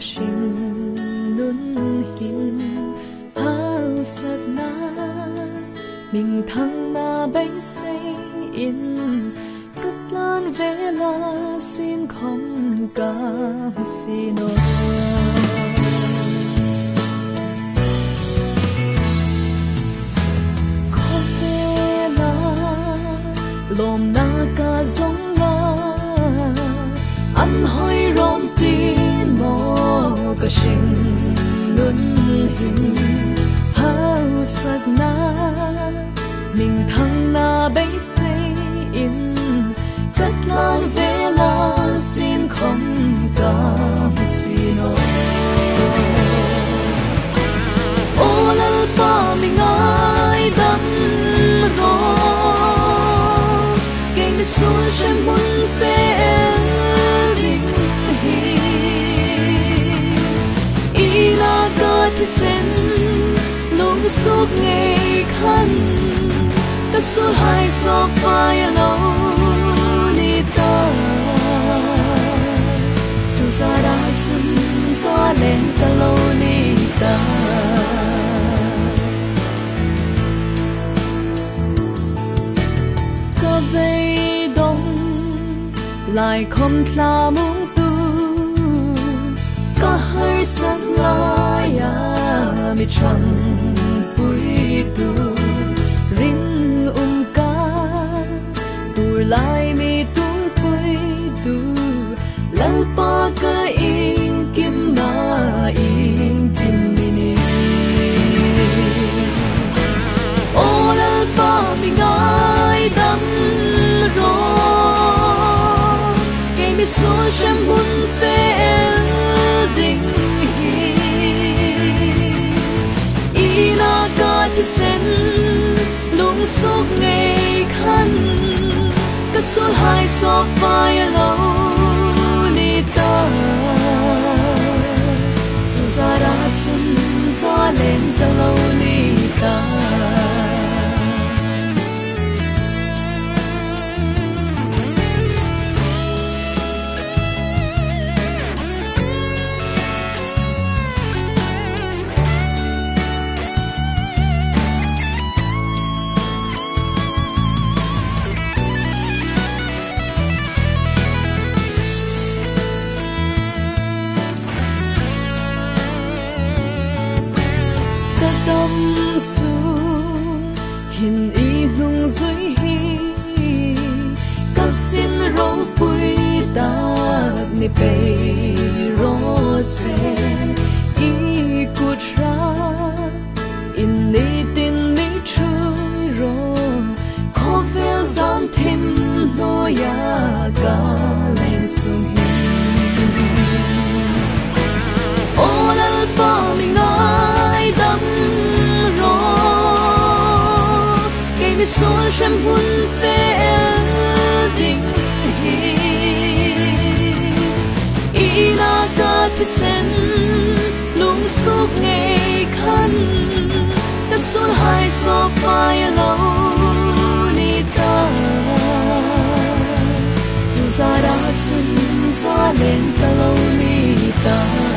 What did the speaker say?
có sinh luôn hiện hao sạch na mình thăng na bấy xây in cất lan vẽ la xin không cả xin ôi lom na ka zong la an hoi rom tin mo ka sing nun hin hao sat na mình thăng na bấy xây in cất lan về la xin không cảm xin ôi ô lal pa mình ai đắm rồi xuân trên muôn phê linh hi ý là cơ thì sen luôn suốt ngày khăn ta xuôi hai so phai lâu đi ta dù ra đã xuân gió lên ta lâu đi ta có về lại không tha muốn tu có hơi sáng lai à mi chẳng bụi tu rin ca tu lại mi tung bụi tu lal pa ka in kim na in kim mini ô lal pa mi ngai đắm rồi xuân trên muôn phê đình hi ý na ca thì sen luôn suốt ngày khăn ta xuôi hai so phai lâu đi ta dù ra đã xuân gió lên ta lâu đi ta tâm xuống hiện ý lung dưới hi các xin rô bụi ta ni bề rô xe ý cột ra in ni tin ni chui rô khó phê giam thêm lô ya cả lên xuống hi ô lal pa mình ai đắm mi xuân trên muôn phê đình hi ý na ca thì sen luôn suốt ngày khăn ta xuân hai so phai lâu đi ta dù ra đã xuân gió lên ta lâu đi ta